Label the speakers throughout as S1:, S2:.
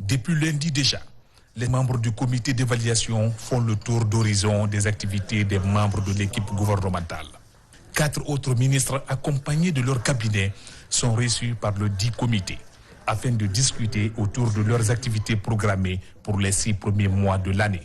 S1: Depuis lundi déjà, les membres du comité d'évaluation font le tour d'horizon des activités des membres de l'équipe gouvernementale. 4 autres ministres accompagnés de leur cabinet sont reçus par le dit comité afin de discuter autour de leurs activités programmées pour les 6 premiers mois de l'année.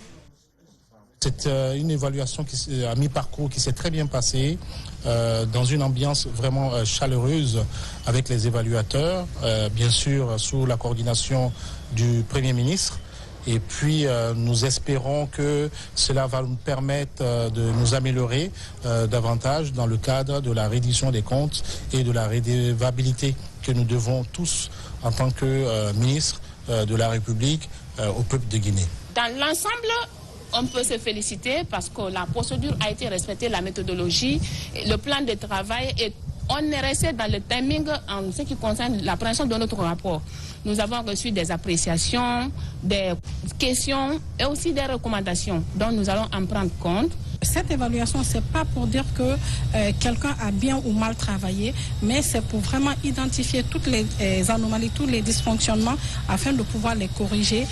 S2: C'est une évaluation à mi-parcours qui s'est très bien passée, dans une ambiance vraiment chaleureuse avec les évaluateurs, bien sûr sous la coordination du Premier ministre. Et puis nous espérons que cela va nous permettre de nous améliorer davantage dans le cadre de la reddition des comptes et de la redevabilité que nous devons tous en tant que ministre de la République au peuple de Guinée.
S3: Dans l'ensemble, on peut se féliciter parce que la procédure a été respectée, la méthodologie, le plan de travail, et on est resté dans le timing en ce qui concerne la présentation de notre rapport. Nous avons reçu des appréciations, des questions et aussi des recommandations dont nous allons en prendre compte.
S4: Cette évaluation, ce n'est pas pour dire que quelqu'un a bien ou mal travaillé, mais c'est pour vraiment identifier toutes les anomalies, tous les dysfonctionnements afin de pouvoir les corriger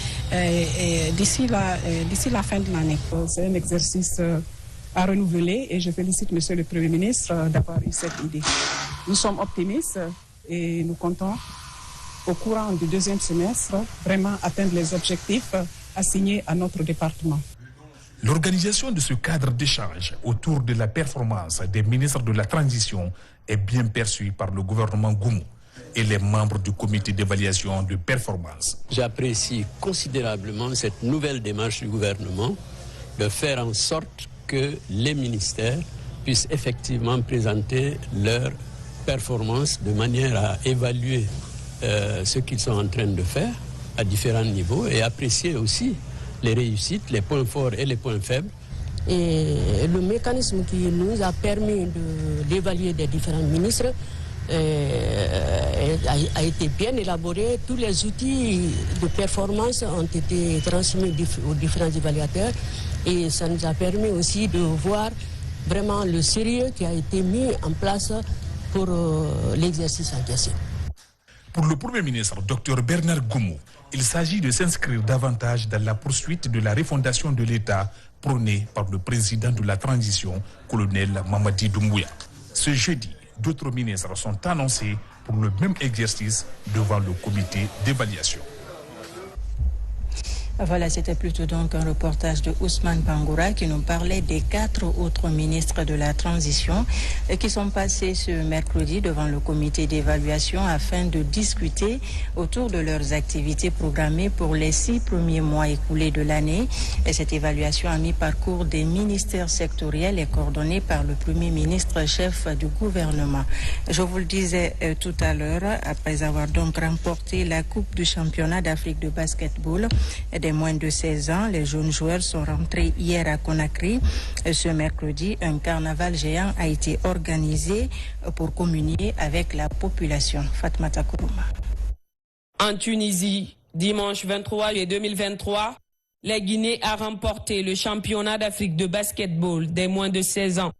S4: d'ici la fin de l'année.
S5: C'est un exercice à renouveler et je félicite Monsieur le Premier ministre d'avoir eu cette idée. Nous sommes optimistes et nous comptons au courant du deuxième semestre vraiment atteindre les objectifs assignés à notre département.
S1: L'organisation de ce cadre d'échange autour de la performance des ministres de la transition est bien perçue par le gouvernement Goumou et les membres du comité d'évaluation de performance.
S6: J'apprécie considérablement cette nouvelle démarche du gouvernement de faire en sorte que les ministères puissent effectivement présenter leurs performances de manière à évaluer ce qu'ils sont en train de faire à différents niveaux et apprécier aussi les réussites, les points forts et les points faibles.
S7: Et le mécanisme qui nous a permis d'évaluer les différents ministres a été bien élaboré. Tous les outils de performance ont été transmis aux différents évaluateurs et ça nous a permis aussi de voir vraiment le sérieux qui a été mis en place pour l'exercice en question.
S1: Pour le Premier ministre, Dr Bernard Goumou, il s'agit de s'inscrire davantage dans la poursuite de la refondation de l'État prônée par le président de la transition, colonel Mamadi Doumbouya. Ce jeudi, d'autres ministres sont annoncés pour le même exercice devant le comité d'évaluation.
S8: Voilà, c'était plutôt donc un reportage de Ousmane Bangoura qui nous parlait des 4 autres ministres de la transition qui sont passés ce mercredi devant le comité d'évaluation afin de discuter autour de leurs activités programmées pour les 6 premiers mois écoulés de l'année. Et cette évaluation a mis parcours des ministères sectoriels et coordonnée par le Premier ministre chef du gouvernement. Je vous le disais tout à l'heure, après avoir donc remporté la Coupe du championnat d'Afrique de basketball des moins de 16 ans, les jeunes joueurs sont rentrés hier à Conakry. Ce mercredi, un carnaval géant a été organisé pour communier avec la population. Fatmata Kourouma.
S9: En Tunisie, dimanche 23 juillet 2023, la Guinée a remporté le championnat d'Afrique de basketball des moins de 16 ans.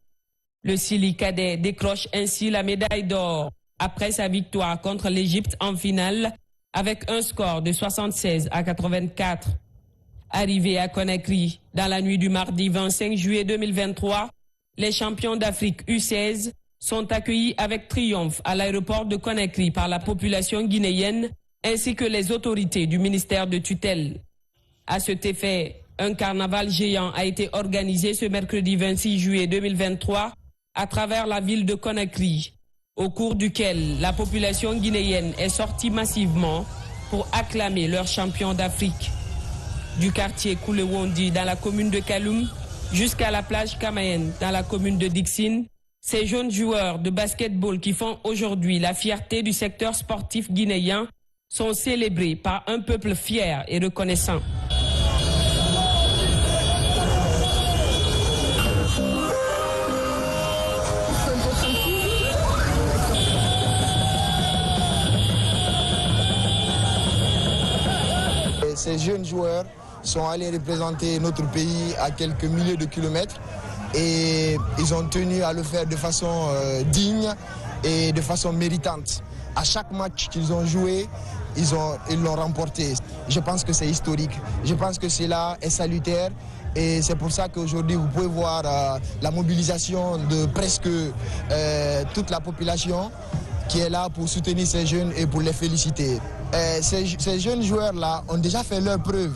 S9: Le Sili cadet décroche ainsi la médaille d'or après sa victoire contre l'Égypte en finale avec un score de 76-84. Arrivé à Conakry dans la nuit du mardi 25 juillet 2023, les champions d'Afrique U16 sont accueillis avec triomphe à l'aéroport de Conakry par la population guinéenne ainsi que les autorités du ministère de tutelle. À cet effet, un carnaval géant a été organisé ce mercredi 26 juillet 2023 à travers la ville de Conakry, au cours duquel la population guinéenne est sortie massivement pour acclamer leur champion d'Afrique. Du quartier Koulewondi dans la commune de Kaloum jusqu'à la plage Kamayen dans la commune de Dixine, ces jeunes joueurs de basketball qui font aujourd'hui la fierté du secteur sportif guinéen sont célébrés par un peuple fier et reconnaissant.
S10: Ces jeunes joueurs sont allés représenter notre pays à quelques milliers de kilomètres et ils ont tenu à le faire de façon digne et de façon méritante. À chaque match qu'ils ont joué, ils l'ont remporté. Je pense que c'est historique. Je pense que cela est salutaire. Et c'est pour ça qu'aujourd'hui, vous pouvez voir la mobilisation de presque toute la population qui est là pour soutenir ces jeunes et pour les féliciter. Ces jeunes joueurs-là ont déjà fait leur preuve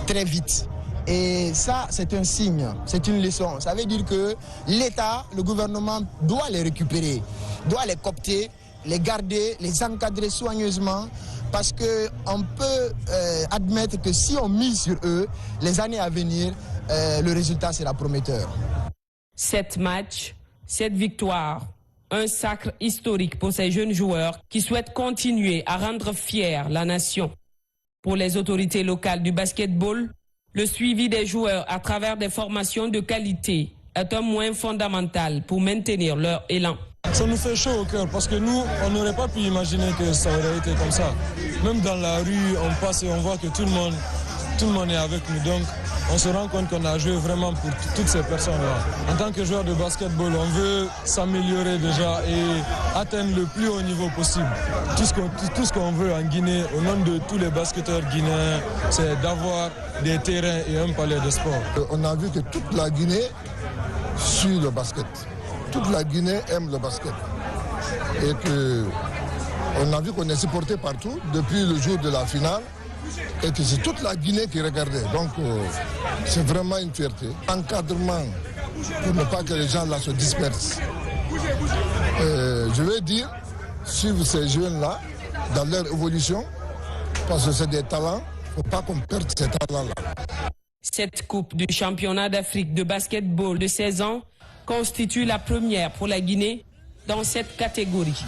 S10: très vite. Et ça, c'est un signe, c'est une leçon. Ça veut dire que l'État, le gouvernement doit les récupérer, doit les coopter, les garder, les encadrer soigneusement, parce qu'on peut admettre que si on mise sur eux, les années à venir, le résultat sera prometteur.
S9: 7 matchs, 7 victoires. Un sacre historique pour ces jeunes joueurs qui souhaitent continuer à rendre fière la nation. Pour les autorités locales du basketball, le suivi des joueurs à travers des formations de qualité est un moyen fondamental pour maintenir leur élan.
S11: Ça nous fait chaud au cœur parce que nous, on n'aurait pas pu imaginer que ça aurait été comme ça. Même dans la rue, on passe et on voit que tout le monde est avec nous. Donc, on se rend compte qu'on a joué vraiment pour toutes ces personnes-là. En tant que joueur de basketball, on veut s'améliorer déjà et atteindre le plus haut niveau possible. Tout ce qu'on veut en Guinée, au nom de tous les basketteurs guinéens, c'est d'avoir des terrains et un palais de sport.
S12: On a vu que toute la Guinée suit le basket. Toute la Guinée aime le basket. Et qu'on a vu qu'on est supporté partout depuis le jour de la finale. Et que c'est toute la Guinée qui regardait. Donc c'est vraiment une fierté. Encadrement pour ne pas que les gens là se dispersent. Je veux dire, suivre ces jeunes-là dans leur évolution, parce que c'est des talents, il ne faut pas qu'on perde ces talents-là.
S9: Cette coupe du championnat d'Afrique de basketball de 16 ans constitue la première pour la Guinée dans cette catégorie.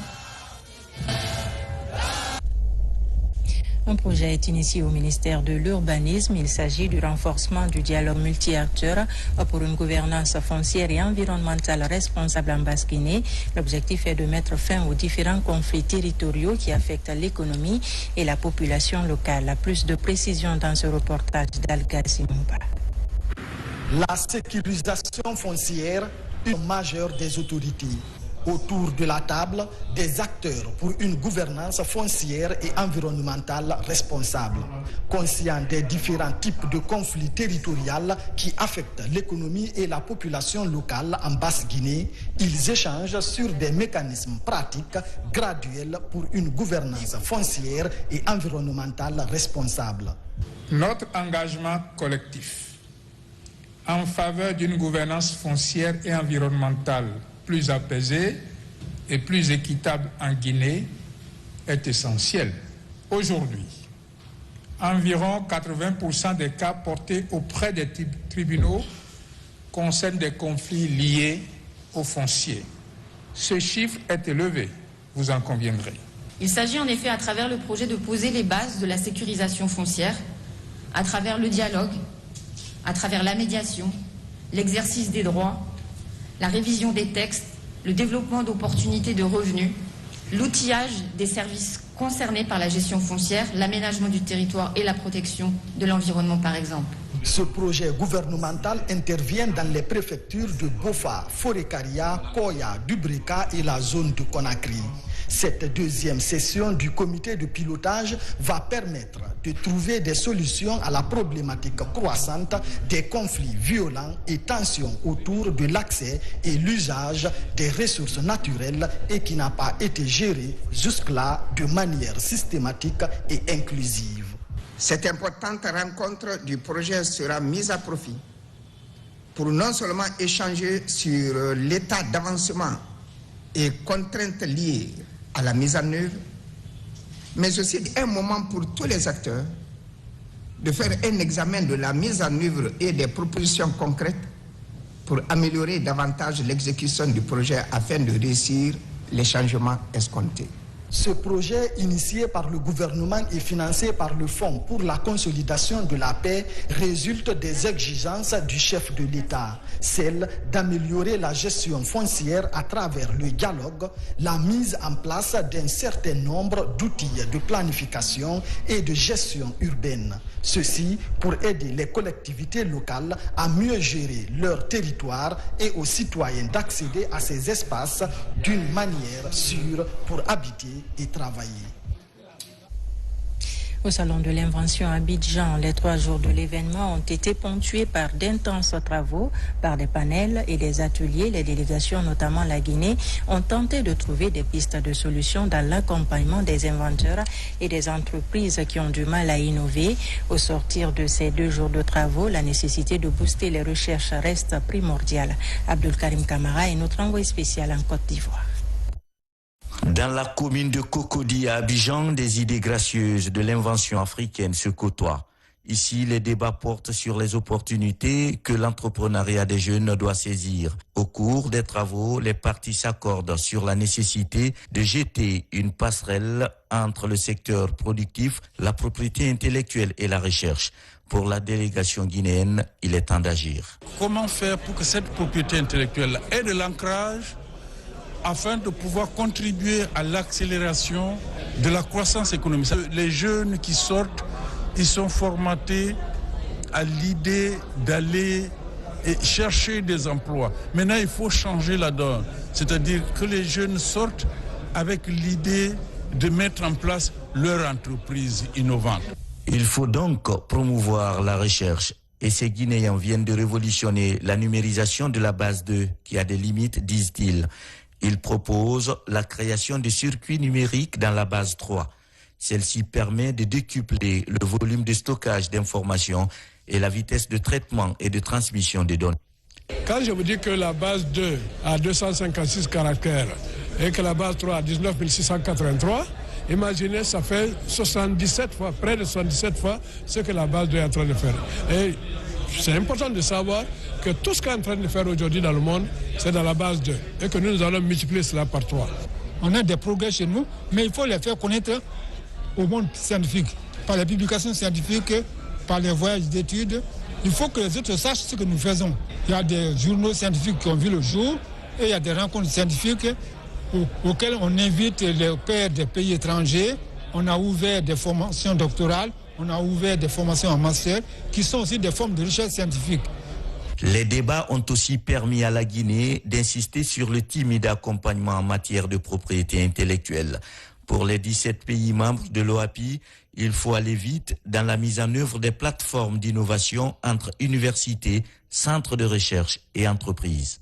S8: Un projet est initié au ministère de l'Urbanisme. Il s'agit du renforcement du dialogue multi-acteurs pour une gouvernance foncière et environnementale responsable en Basse-Guinée. L'objectif est de mettre fin aux différents conflits territoriaux qui affectent l'économie et la population locale. Plus de précisions dans ce reportage d'Al-Ghazi Mouba.
S13: La sécurisation foncière est une majeure des autorités. Autour de la table, des acteurs pour une gouvernance foncière et environnementale responsable. Conscients des différents types de conflits territoriaux qui affectent l'économie et la population locale en Basse-Guinée, ils échangent sur des mécanismes pratiques graduels pour une gouvernance foncière et environnementale responsable.
S14: Notre engagement collectif en faveur d'une gouvernance foncière et environnementale plus apaisée et plus équitable en Guinée est essentiel. Aujourd'hui, environ 80% des cas portés auprès des tribunaux concernent des conflits liés au foncier. Ce chiffre est élevé, vous en conviendrez.
S15: Il s'agit en effet à travers le projet de poser les bases de la sécurisation foncière, à travers le dialogue, à travers la médiation, l'exercice des droits, la révision des textes, le développement d'opportunités de revenus, l'outillage des services concernés par la gestion foncière, l'aménagement du territoire et la protection de l'environnement par exemple.
S13: Ce projet gouvernemental intervient dans les préfectures de Bofa, Forekaria, Koya, Dubrika et la zone de Conakry. Cette deuxième session du comité de pilotage va permettre de trouver des solutions à la problématique croissante des conflits violents et tensions autour de l'accès et l'usage des ressources naturelles et qui n'a pas été géré jusque-là de manière systématique et inclusive.
S16: Cette importante rencontre du projet sera mise à profit pour non seulement échanger sur l'état d'avancement et contraintes liées à la mise en œuvre, mais aussi un moment pour tous les acteurs de faire un examen de la mise en œuvre et des propositions concrètes pour améliorer davantage l'exécution du projet afin de réussir les changements escomptés.
S13: Ce projet, initié par le gouvernement et financé par le Fonds pour la consolidation de la paix, résulte des exigences du chef de l'État, celle d'améliorer la gestion foncière à travers le dialogue, la mise en place d'un certain nombre d'outils de planification et de gestion urbaine. Ceci pour aider les collectivités locales à mieux gérer leur territoire et aux citoyens d'accéder à ces espaces d'une manière sûre pour habiter et travailler.
S8: Au Salon de l'Invention à Abidjan, les 3 jours de l'événement ont été ponctués par d'intenses travaux, par des panels et des ateliers. Les délégations, notamment la Guinée, ont tenté de trouver des pistes de solutions dans l'accompagnement des inventeurs et des entreprises qui ont du mal à innover. Au sortir de ces 2 jours de travaux, la nécessité de booster les recherches reste primordiale. Abdul Karim Kamara est notre envoyé spécial en Côte d'Ivoire.
S17: Dans la commune de Cocody à Abidjan, des idées gracieuses de l'invention africaine se côtoient. Ici, les débats portent sur les opportunités que l'entrepreneuriat des jeunes doit saisir. Au cours des travaux, les parties s'accordent sur la nécessité de jeter une passerelle entre le secteur productif, la propriété intellectuelle et la recherche. Pour la délégation guinéenne, il est temps d'agir.
S18: Comment faire pour que cette propriété intellectuelle ait de l'ancrage afin de pouvoir contribuer à l'accélération de la croissance économique? Les jeunes qui sortent, ils sont formatés à l'idée d'aller chercher des emplois. Maintenant, il faut changer la donne. C'est-à-dire que les jeunes sortent avec l'idée de mettre en place leur entreprise innovante.
S17: Il faut donc promouvoir la recherche. Et ces Guinéens viennent de révolutionner la numérisation de la base 2, qui a des limites, disent-ils. Ils proposent la création de circuits numériques dans la base 3. Celle-ci permet de décupler le volume de stockage d'informations et la vitesse de traitement et de transmission des données.
S19: Quand je vous dis que la base 2 a 256 caractères et que la base 3 a 19 683, imaginez, ça fait 77 fois, près de 77 fois ce que la base 2 est en train de faire. Et c'est important de savoir que tout ce qu'on est en train de faire aujourd'hui dans le monde, c'est dans la base 2 et que nous allons multiplier cela par 3.
S20: On a des progrès chez nous, mais il faut les faire connaître au monde scientifique, par les publications scientifiques, par les voyages d'études. Il faut que les autres sachent ce que nous faisons. Il y a des journaux scientifiques qui ont vu le jour et il y a des rencontres scientifiques auxquelles on invite les pairs des pays étrangers. On a ouvert des formations doctorales, on a ouvert des formations en master qui sont aussi des formes de recherche scientifique.
S17: Les débats ont aussi permis à la Guinée d'insister sur le timide accompagnement en matière de propriété intellectuelle. Pour les 17 pays membres de l'OAPI, il faut aller vite dans la mise en œuvre des plateformes d'innovation entre universités, centres de recherche et entreprises.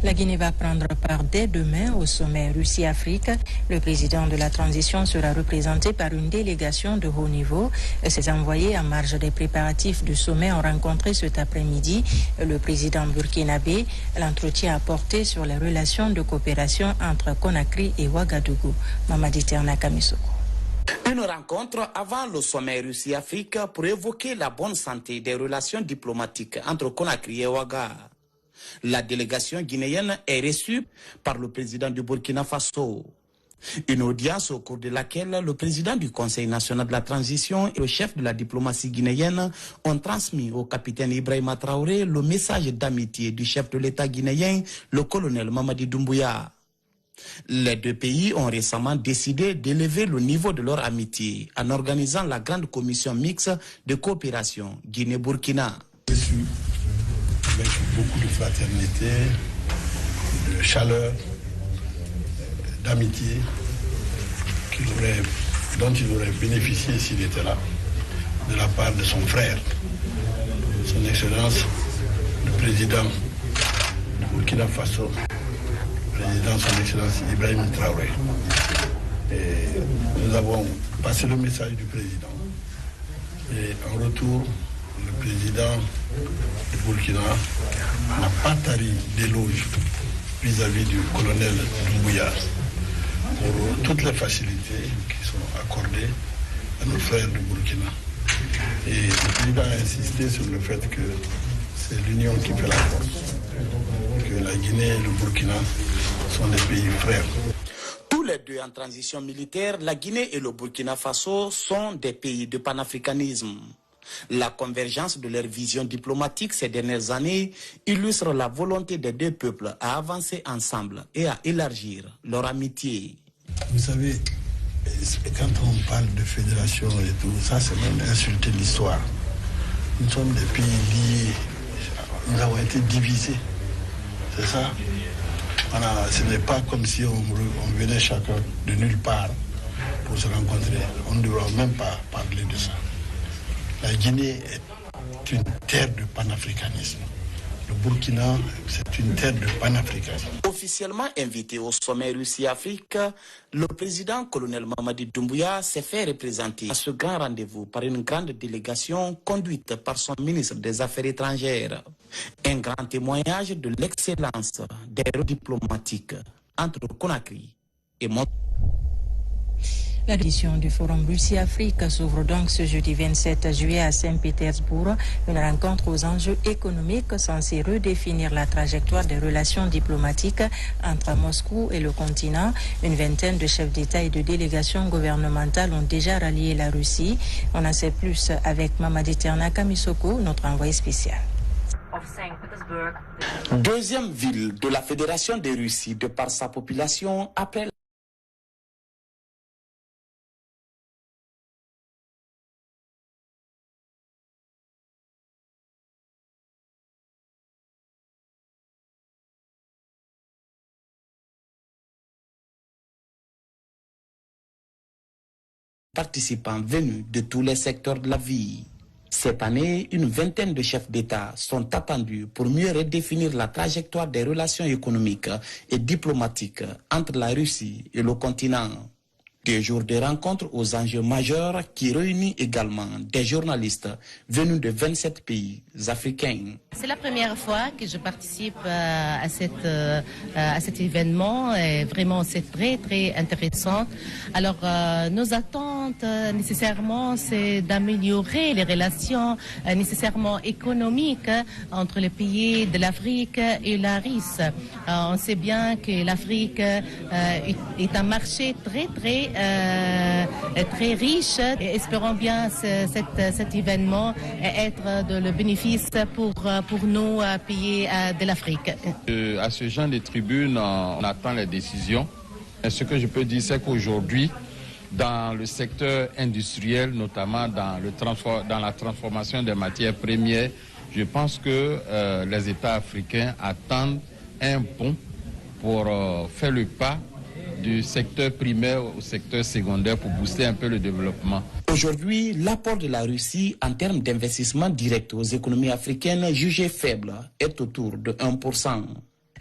S8: La Guinée va prendre part dès demain au sommet Russie-Afrique. Le président de la transition sera représenté par une délégation de haut niveau. Ses envoyés en marge des préparatifs du sommet ont rencontré cet après-midi le président burkinabé. L'entretien a porté sur les relations de coopération entre Conakry et Ouagadougou. Mamadi Terna Kamisoko.
S21: Une rencontre avant le sommet Russie-Afrique pour évoquer la bonne santé des relations diplomatiques entre Conakry et Ouaga. La délégation guinéenne est reçue par le président du Burkina Faso. Une audience au cours de laquelle le président du Conseil national de la transition et le chef de la diplomatie guinéenne ont transmis au capitaine Ibrahima Traoré le message d'amitié du chef de l'État guinéen, le colonel Mamadi Doumbouya. Les deux pays ont récemment décidé d'élever le niveau de leur amitié en organisant la grande commission mixte de coopération Guinée-Burkina.
S22: Avec beaucoup de fraternité, de chaleur, d'amitié dont il aurait bénéficié s'il était là, de la part de son frère, son Excellence, le président du Burkina Faso, président son Excellence Ibrahima Traoré. Et nous avons passé le message du président. Et en retour, le président du Burkina n'a pas tari d'éloges vis-à-vis du colonel Doumbouya pour toutes les facilités qui sont accordées à nos frères du Burkina. Et le président a insisté sur le fait que c'est l'union qui fait la force, que la Guinée et le Burkina sont des pays frères.
S21: Tous les deux en transition militaire, la Guinée et le Burkina Faso sont des pays de panafricanisme. La convergence de leur vision diplomatique ces dernières années illustre la volonté des deux peuples à avancer ensemble et à élargir leur amitié.
S22: Vous savez, quand on parle de fédération et tout, ça c'est même insulter l'histoire. Nous sommes des pays liés, nous avons été divisés, c'est ça. Voilà, ce n'est pas comme si on venait chacun de nulle part pour se rencontrer. On ne doit même pas parler de ça. La Guinée est une terre de panafricanisme. Le Burkina, c'est une terre de panafricanisme.
S21: Officiellement invité au sommet Russie-Afrique, le président colonel Mamadi Doumbouya s'est fait représenter à ce grand rendez-vous par une grande délégation conduite par son ministre des Affaires étrangères. Un grand témoignage de l'excellence des rôles diplomatiques entre Conakry et Montréal.
S8: L'édition du Forum Russie-Afrique s'ouvre donc ce jeudi 27 juillet à Saint-Pétersbourg, une rencontre aux enjeux économiques censée redéfinir la trajectoire des relations diplomatiques entre Moscou et le continent. Une vingtaine de chefs d'État et de délégations gouvernementales ont déjà rallié la Russie. On en sait plus avec Mamadi Ternaka Misoko, notre envoyé spécial.
S21: Deuxième ville de la Fédération de Russie de par sa population après participants venus de tous les secteurs de la vie. Cette année, une vingtaine de chefs d'État sont attendus pour mieux redéfinir la trajectoire des relations économiques et diplomatiques entre la Russie et le continent. Des jours de rencontres aux enjeux majeurs qui réunissent également des journalistes venus de 27 pays africains.
S2: C'est la première fois que je participe à cet événement et vraiment c'est très très intéressant. Alors nos attentes nécessairement c'est d'améliorer les relations nécessairement économiques entre les pays de l'Afrique et la Russie. On sait bien que l'Afrique est un marché très riche et espérons bien cet événement être de le bénéfice pour nos pays de l'Afrique.
S3: À ce genre de tribune, on attend les décisions. Et ce que je peux dire, c'est qu'aujourd'hui, dans le secteur industriel, notamment dans la transformation des matières premières, je pense que les États africains attendent un pont pour faire le pas du secteur primaire au secteur secondaire pour booster un peu le développement.
S21: Aujourd'hui, l'apport de la Russie en termes d'investissement direct aux économies africaines jugé faible est autour de 1%.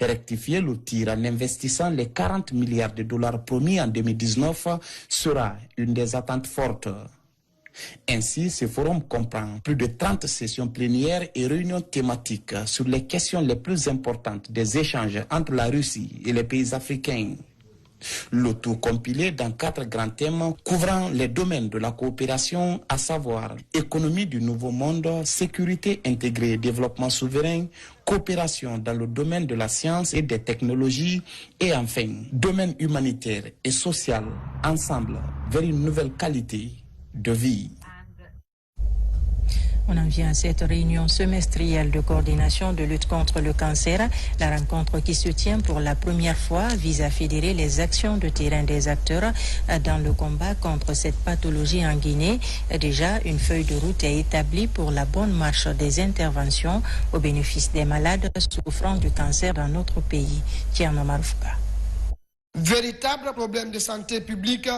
S21: Rectifier le tir en investissant les 40 milliards de dollars promis en 2019 sera une des attentes fortes. Ainsi, ce forum comprend plus de 30 sessions plénières et réunions thématiques sur les questions les plus importantes des échanges entre la Russie et les pays africains. Le tout compilé dans 4 grands thèmes couvrant les domaines de la coopération, à savoir économie du nouveau monde, sécurité intégrée et développement souverain, coopération dans le domaine de la science et des technologies et enfin domaine humanitaire et social, ensemble vers une nouvelle qualité de vie.
S8: On en vient à cette réunion semestrielle de coordination de lutte contre le cancer. La rencontre qui se tient pour la première fois vise à fédérer les actions de terrain des acteurs dans le combat contre cette pathologie en Guinée. Déjà, une feuille de route est établie pour la bonne marche des interventions au bénéfice des malades souffrant du cancer dans notre pays. Tierno Maroufka.
S23: Véritable problème de santé publique,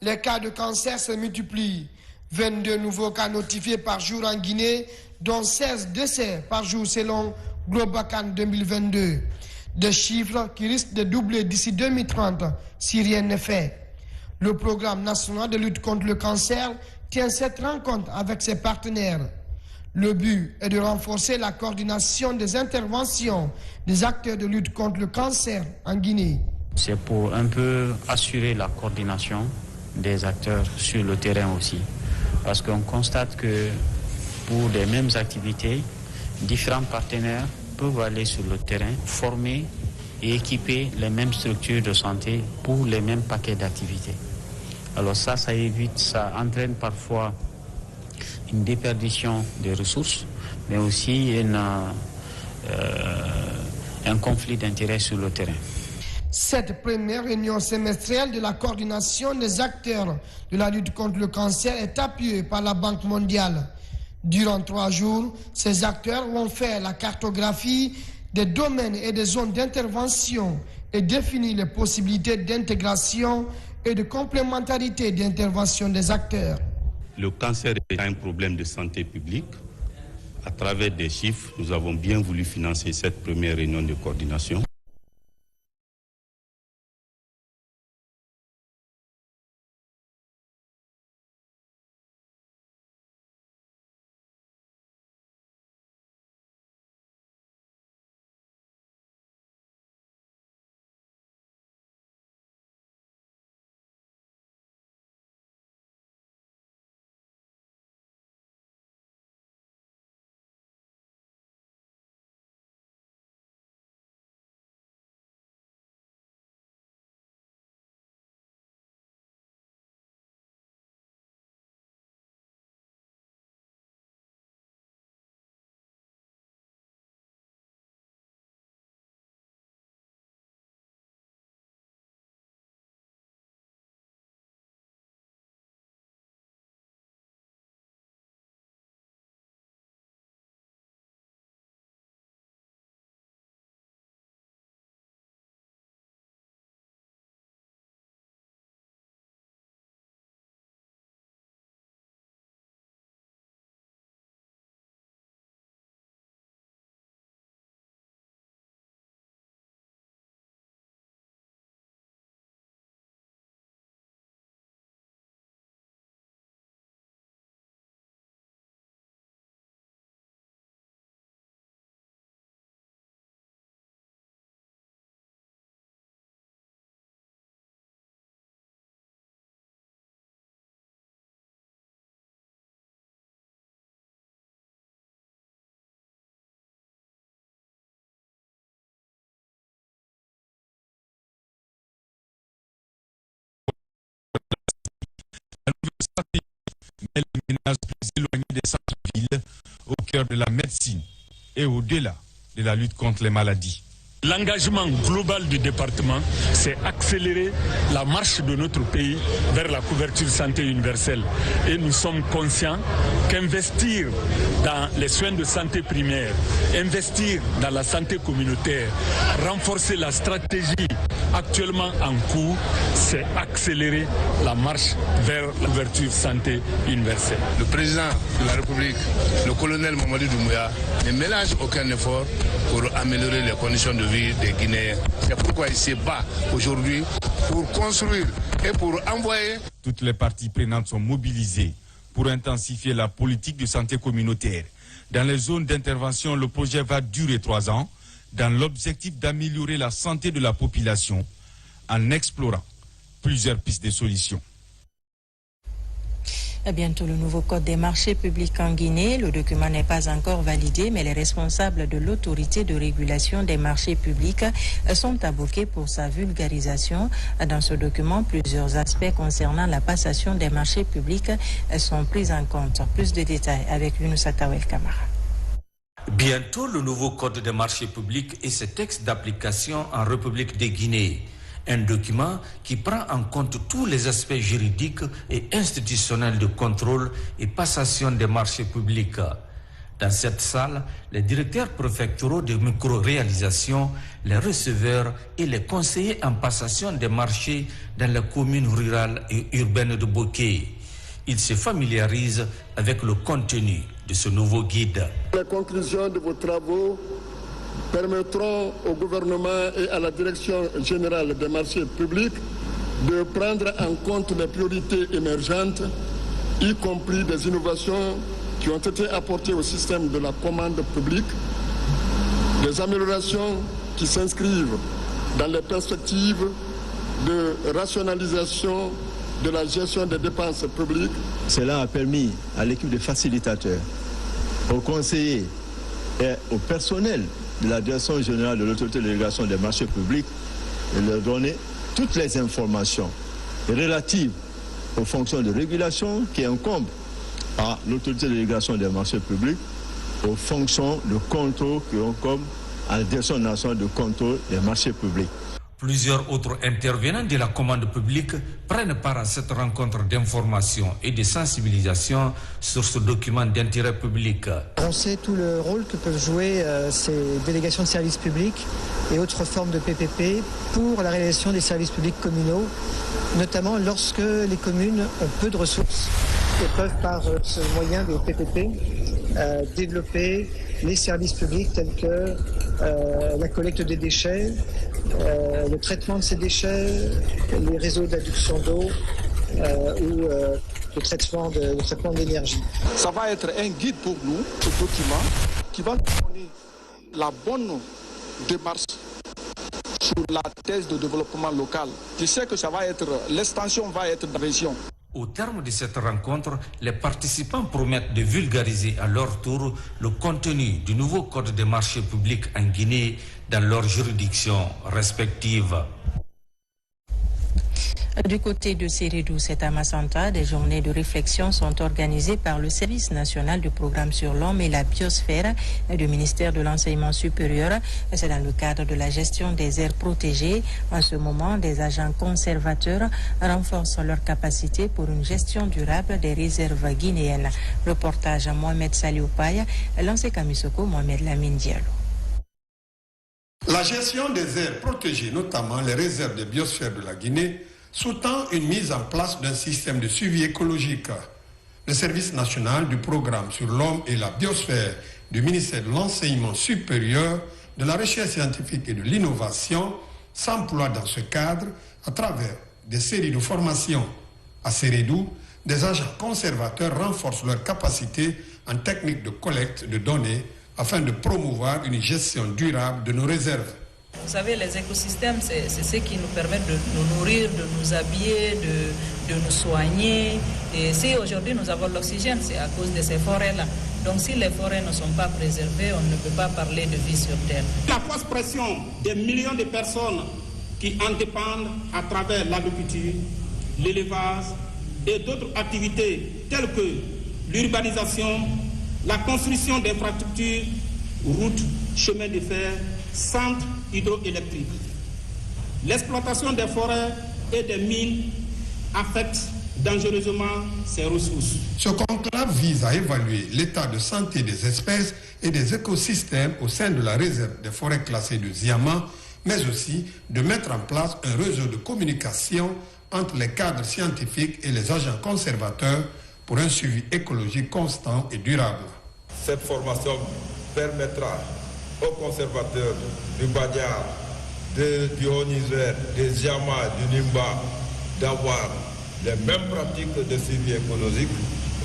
S23: les cas de cancer se multiplient. 22 nouveaux cas notifiés par jour en Guinée, dont 16 décès par jour selon Globacan 2022. Des chiffres qui risquent de doubler d'ici 2030 si rien n'est fait. Le programme national de lutte contre le cancer tient cette rencontre avec ses partenaires. Le but est de renforcer la coordination des interventions des acteurs de lutte contre le cancer en Guinée.
S24: C'est pour un peu assurer la coordination des acteurs sur le terrain aussi. Parce qu'on constate que pour les mêmes activités, différents partenaires peuvent aller sur le terrain, former et équiper les mêmes structures de santé pour les mêmes paquets d'activités. Alors ça évite, ça entraîne parfois une déperdition des ressources, mais aussi un conflit d'intérêts sur le terrain.
S23: Cette première réunion semestrielle de la coordination des acteurs de la lutte contre le cancer est appuyée par la Banque mondiale. Durant 3 jours, ces acteurs vont faire la cartographie des domaines et des zones d'intervention et définir les possibilités d'intégration et de complémentarité d'intervention des acteurs.
S4: Le cancer est un problème de santé publique. À travers des chiffres, nous avons bien voulu financer cette première réunion de coordination.
S5: Mais les ménages plus éloignés des centres-villes, au cœur de la médecine et au-delà de la lutte contre les maladies.
S6: L'engagement global du département, c'est accélérer la marche de notre pays vers la couverture santé universelle. Et nous sommes conscients qu'investir dans les soins de santé primaire, investir dans la santé communautaire, renforcer la stratégie actuellement en cours, c'est accélérer la marche vers la couverture santé universelle.
S22: Le président de la République, le colonel Mamadou Doumbouya, ne ménage aucun effort pour améliorer les conditions de vie des Guinéens. C'est pourquoi il se bat aujourd'hui pour construire et pour envoyer.
S5: Toutes les parties prenantes sont mobilisées pour intensifier la politique de santé communautaire. Dans les zones d'intervention, le projet va durer 3 ans dans l'objectif d'améliorer la santé de la population en explorant plusieurs pistes de solutions.
S8: Bientôt le nouveau code des marchés publics en Guinée. Le document n'est pas encore validé, mais les responsables de l'autorité de régulation des marchés publics sont aboqués pour sa vulgarisation. Dans ce document, plusieurs aspects concernant la passation des marchés publics sont pris en compte. Plus de détails avec Younoussa Tawel Kamara.
S7: Bientôt le nouveau code des marchés publics et ses textes d'application en République de Guinée. Un document qui prend en compte tous les aspects juridiques et institutionnels de contrôle et passation des marchés publics. Dans cette salle, les directeurs préfectoraux de micro-réalisation, les receveurs et les conseillers en passation des marchés dans les communes rurales et urbaines de Boké. Ils se familiarisent avec le contenu de ce nouveau guide.
S12: Les conclusions de vos travaux permettront au gouvernement et à la direction générale des marchés publics de prendre en compte les priorités émergentes, y compris des innovations qui ont été apportées au système de la commande publique, des améliorations qui s'inscrivent dans les perspectives de rationalisation de la gestion des dépenses publiques.
S25: Cela a permis à l'équipe de facilitateurs, aux conseillers et au personnel de la Direction générale de l'autorité de régulation des marchés publics de leur donner toutes les informations relatives aux fonctions de régulation qui incombent à l'autorité de régulation des marchés publics, aux fonctions de contrôle qui incombent à la Direction nationale de contrôle des marchés publics.
S7: Plusieurs autres intervenants de la commande publique prennent part à cette rencontre d'information et de sensibilisation sur ce document d'intérêt public.
S1: On sait tout le rôle que peuvent jouer ces délégations de services publics et autres formes de PPP pour la réalisation des services publics communaux, notamment lorsque les communes ont peu de ressources et peuvent par ce moyen des PPP développer les services publics tels que la collecte des déchets, le traitement de ces déchets, les réseaux d'adduction d'eau ou le traitement de l'énergie.
S9: Ça va être un guide pour nous, ce document, qui va nous donner la bonne démarche sur la thèse de développement local. Je sais que ça va être, l'extension va être de région.
S7: Au terme de cette rencontre, les participants promettent de vulgariser à leur tour le contenu du nouveau code des marchés publics en Guinée dans leurs juridictions respectives.
S8: Du côté de Sérédou, c'est à Massanta, des journées de réflexion sont organisées par le Service national du programme sur l'homme et la biosphère du ministère de l'Enseignement supérieur. C'est dans le cadre de la gestion des aires protégées. En ce moment, des agents conservateurs renforcent leur capacité pour une gestion durable des réserves guinéennes. Reportage à Mohamed Salioupaï, lancé Kamisoko, Mohamed Lamine Diallo.
S10: La gestion des aires protégées, notamment les réserves de biosphère de la Guinée, sous-tend une mise en place d'un système de suivi écologique. Le Service national du programme sur l'homme et la biosphère du ministère de l'Enseignement supérieur, de la recherche scientifique et de l'innovation s'emploie dans ce cadre à travers des séries de formations. À Sérédou, des agents conservateurs renforcent leur capacité en technique de collecte de données afin de promouvoir une gestion durable de nos réserves.
S11: Vous savez, les écosystèmes, c'est ce qui nous permet de nous nourrir, de nous habiller, de nous soigner. Et si aujourd'hui nous avons l'oxygène, c'est à cause de ces forêts-là. Donc si les forêts ne sont pas préservées, on ne peut pas parler de vie sur Terre.
S14: La forte pression des millions de personnes qui en dépendent à travers l'agriculture, l'élevage et d'autres activités telles que l'urbanisation, la construction d'infrastructures, routes, chemins de fer, centres hydroélectriques. L'exploitation des forêts et des mines affecte dangereusement ces ressources.
S10: Ce conclave vise à évaluer l'état de santé des espèces et des écosystèmes au sein de la réserve des forêts classées de Ziama, mais aussi de mettre en place un réseau de communication entre les cadres scientifiques et les agents conservateurs pour un suivi écologique constant et durable.
S26: Cette formation permettra aux conservateurs du Badiar, du Haut-Niger, des Ziama, du Nimba d'avoir les mêmes pratiques de suivi écologique.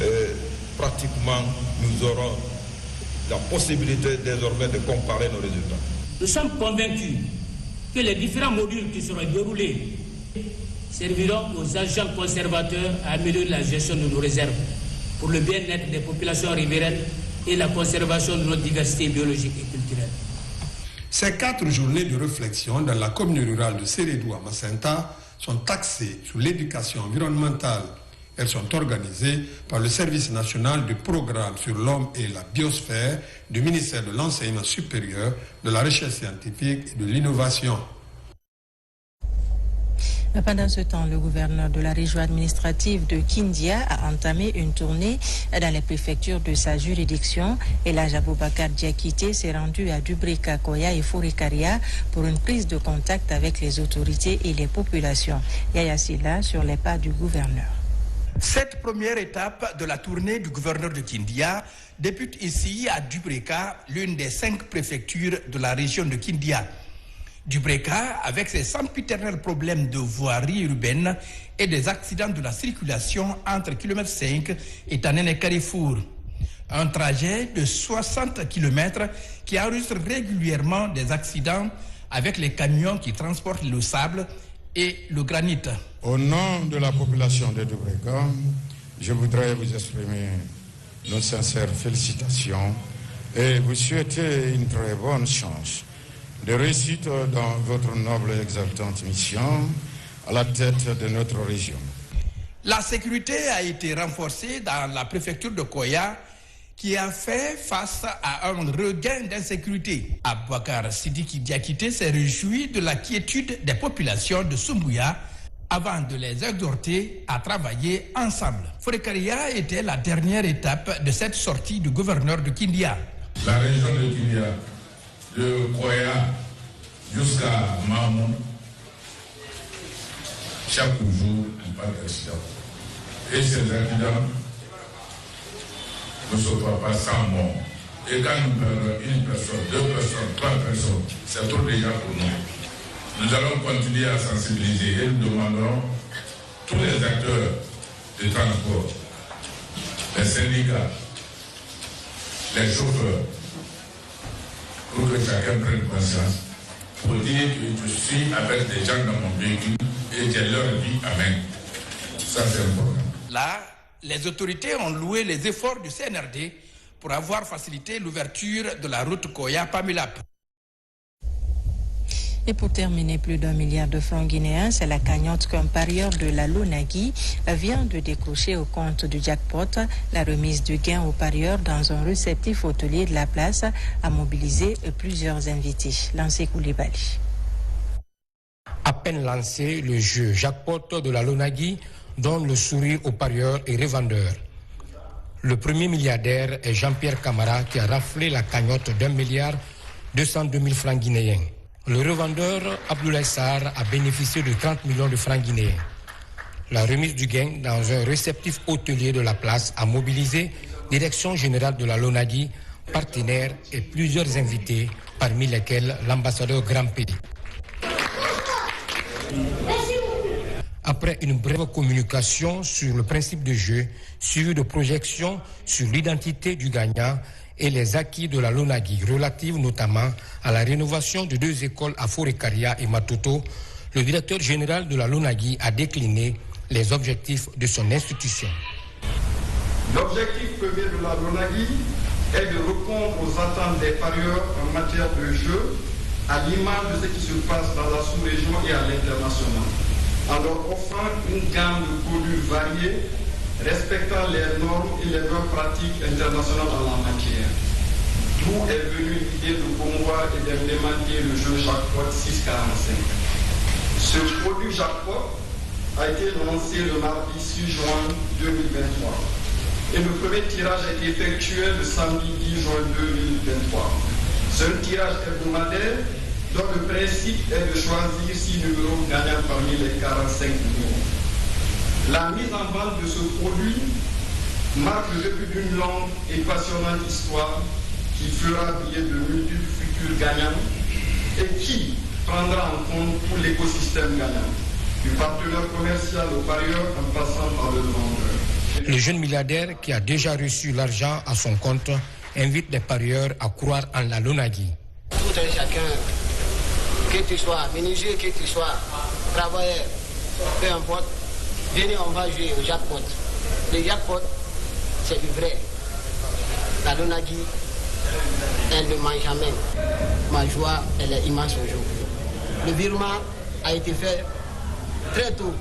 S26: Et pratiquement, nous aurons la possibilité désormais de comparer nos résultats.
S14: Nous sommes convaincus que les différents modules qui seront déroulés serviront aux agents conservateurs à améliorer la gestion de nos réserves pour le bien-être des populations riveraines et la conservation de notre diversité biologique et culturelle.
S10: Ces 4 journées de réflexion dans la commune rurale de Sérédou à Massenta sont axées sur l'éducation environnementale. Elles sont organisées par le Service national du programme sur l'homme et la biosphère du ministère de l'Enseignement supérieur, de la recherche scientifique et de l'innovation.
S8: Pendant ce temps, le gouverneur de la région administrative de Kindia a entamé une tournée dans les préfectures de sa juridiction. Et là, Aboubakar Diakité s'est rendu à Dubrika, Koya et Fourikaria pour une prise de contact avec les autorités et les populations. Yaya Silla sur les pas du gouverneur.
S27: Cette première étape de la tournée du gouverneur de Kindia débute ici à Dubrika, l'une des 5 préfectures de la région de Kindia. Dubrika, avec ses sempiternels problèmes de voirie urbaine et des accidents de la circulation entre km 5 et Tanen et Carrefour. Un trajet de 60 km qui enregistre régulièrement des accidents avec les camions qui transportent le sable et le granit.
S28: Au nom de la population de Dubrika, je voudrais vous exprimer nos sincères félicitations et vous souhaiter une très bonne chance de réussite dans votre noble et exaltante mission à la tête de notre région.
S27: La sécurité a été renforcée dans la préfecture de Koya qui a fait face à un regain d'insécurité. Aboubacar Sidiki Diakité s'est réjoui de la quiétude des populations de Soumbouya avant de les exhorter à travailler ensemble. Forekaria était la dernière étape de cette sortie du gouverneur de Kindia.
S28: La région de Kindia, de Koya jusqu'à Mamoun, chaque jour, il parle d'accident. Et ces accidents ne sont pas sans mort. Et quand nous perdons une personne, 2 personnes, 3 personnes, c'est trop déjà pour nous. Nous allons continuer à sensibiliser et nous demanderons tous les acteurs de transport, les syndicats, les chauffeurs, pour que chacun prenne conscience, pour dire que je suis avec des gens dans mon véhicule et j'ai leur vie à main. Ça, c'est important.
S27: Là, les autorités ont loué les efforts du CNRD pour avoir facilité l'ouverture de la route Koya-Pamilap.
S8: Et pour terminer, plus d'1 milliard de francs guinéens, c'est la cagnotte qu'un parieur de la Lonagui vient de décrocher au compte du jackpot. La remise du gain aux parieurs dans un réceptif hôtelier de la place a mobilisé plusieurs invités. Lancé Koulibaly.
S2: À peine lancé, le jeu jackpot de la Lonagui donne le sourire aux parieurs et revendeurs. Le premier milliardaire est Jean-Pierre Camara qui a raflé la cagnotte d'1 milliard 202 000 francs guinéens. Le revendeur Abdoulaye Sarr a bénéficié de 30 millions de francs guinéens. La remise du gain dans un réceptif hôtelier de la place a mobilisé Direction générale de la Lonagui, partenaires et plusieurs invités, parmi lesquels l'ambassadeur Grand Pays. Après une brève communication sur le principe de jeu, suivi de projections sur l'identité du gagnant et les acquis de la Lonagui, relative notamment à la rénovation de 2 écoles à Forekaria et Matoto, le directeur général de la Lonagui a décliné les objectifs de son institution.
S13: L'objectif premier de la Lonagui est de répondre aux attentes des parieurs en matière de jeu, à l'image de ce qui se passe dans la sous-région et à l'international, en leur offrant une gamme de produits variés respectant les normes et les bonnes pratiques internationales en la matière. D'où est venue l'idée de promouvoir et d'implémenter le jeu Jackpot 645. Ce produit Jackpot a été lancé le mardi 6 juin 2023 et le premier tirage a été effectué le samedi 10 juin 2023. C'est un tirage hebdomadaire dont le principe est de choisir 6 numéros gagnants parmi les 45 numéros. La mise en vente de ce produit marque le début d'une longue et passionnante histoire qui fera briller de multiples futurs gagnants et qui prendra en compte tout l'écosystème gagnant, du partenaire commercial au parieur en passant par le vendeur.
S2: Le jeune milliardaire qui a déjà reçu l'argent à son compte invite les parieurs à croire en la Lonagui.
S15: Tout un chacun, que tu sois menuisier, que tu sois travailleur, peu importe, venez, on va jouer au jackpot. Le jackpot, c'est du vrai. La Lonagui, elle ne ment jamais. Ma joie, elle est immense aujourd'hui. Le virement a été fait très tôt.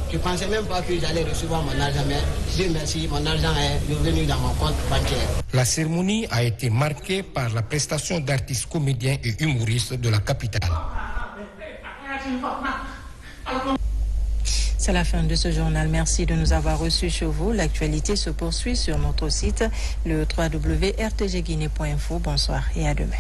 S15: Je ne pensais même pas que j'allais recevoir mon argent, mais Dieu merci, mon argent est revenu dans mon compte bancaire.
S2: La cérémonie a été marquée par la prestation d'artistes comédiens et humoristes de la capitale.
S8: C'est la fin de ce journal. Merci de nous avoir reçus chez vous. L'actualité se poursuit sur notre site, le www.rtgguinée.info. Bonsoir et à demain.